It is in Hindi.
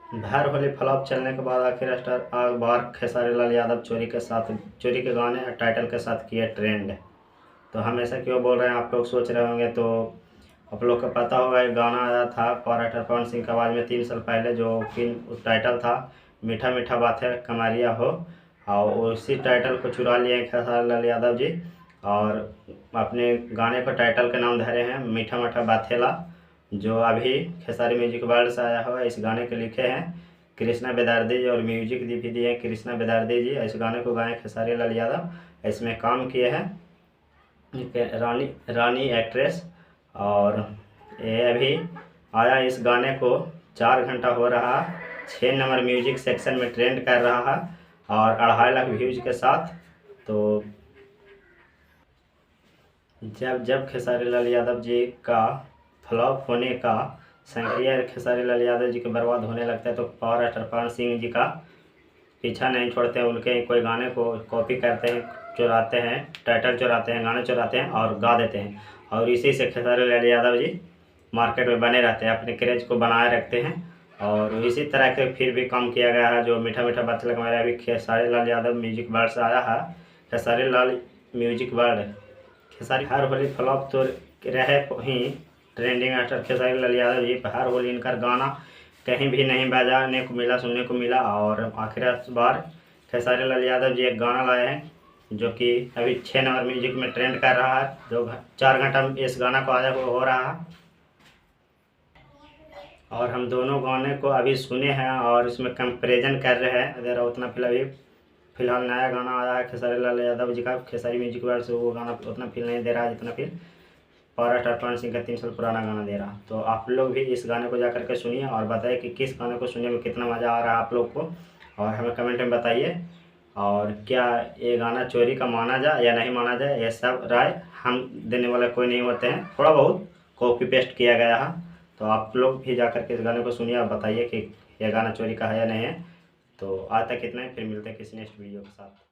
हर होली फ्लॉप चलने के बाद आखिर स्टार बार खेसारी लाल यादव चोरी के गाने और टाइटल के साथ किए ट्रेंड। तो हम ऐसा क्यों बोल रहे हैं आप लोग सोच रहे होंगे। तो आप लोग को पता होगा एक गाना आया था एक्टर पवन सिंह की आवाज़ में 3 साल पहले, जो कि टाइटल था मीठा मीठा बात है कमारिया हो। और उसी टाइटल को चुरा लिए हैं खेसारी लाल यादव जी और अपने गाने को टाइटल के नाम धरे हैं मीठा मीठा बाथेला, जो अभी खेसारी म्यूजिक वर्ल्ड से आया हुआ है। इस गाने के लिखे हैं कृष्णा बेदार्दी जी और म्यूजिक भी दिए हैं कृष्णा बेदार्दी जी। इस गाने को गाए खेसारी लाल यादव। इसमें काम किए हैं रानी एक्ट्रेस। और ये अभी आया, इस गाने को 4 घंटा हो रहा, 6 नंबर म्यूजिक सेक्शन में ट्रेंड कर रहा है और 2.5 लाख व्यूज के साथ। तो जब खेसारी लाल यादव जी का फ्लॉप होने का संक्रिया खेसारी लाल यादव जी के बर्बाद होने लगता है, तो पावर स्टार पवन सिंह जी का पीछा नहीं छोड़ते हैं। उनके कोई गाने को कॉपी करते हैं, चुराते हैं, टाइटल चुराते हैं, गाने चुराते हैं और गा देते हैं। और इसी से खेसारी लाल यादव जी मार्केट में बने रहते हैं, अपने क्रेज को बनाए रखते हैं। और इसी तरह के फिर भी काम किया गया है, जो मीठा मीठा बात लगा मेरा अभी खेसारी लाल यादव म्यूजिक वर्ल्ड से आया है। खेसारी लाल म्यूजिक वर्ल्ड खेसारी हर होली फ्लॉप तो रहे ही, ट्रेंडिंग एक्टर खेसारी लाल यादव जी हर होली इनका गाना कहीं भी नहीं बजाने को मिला, सुनने को मिला। और आखिर बार खेसारी लाल यादव जी एक गाना लाए हैं जो कि अभी 6 नंबर म्यूजिक में ट्रेंड कर रहा है, जो 4 घंटा इस गाना को आया हो रहा है। और हम दोनों गाने को अभी सुने हैं और इसमें कंपेरिजन कर रहे हैं। अगर उतना फिलहाल नया गाना आया है खेसारी लाल यादव जी का खेसारी म्यूजिक वर्ल्ड से, वो गाना उतना फील नहीं दे रहा है जितना feel power star Pawan Singh का 3 साल पुराना गाना दे रहा। तो आप लोग भी इस गाने को जा करके सुनिए और बताइए कि किस गाने को सुनने में कितना मज़ा आ रहा है आप लोग को, और हमें कमेंट में बताइए। और क्या ये गाना चोरी का माना जाए या नहीं माना जाए, ये सब राय हम देने वाले कोई नहीं होते हैं, थोड़ा बहुत कॉपी पेस्ट किया गया है। तो आप लोग भी जा करके इस गाने को सुनिए और बताइए कि यह गाना चोरी का है या नहीं है। तो आज तक इतना ही, फिर मिलते हैं किसी नेक्स्ट वीडियो के साथ।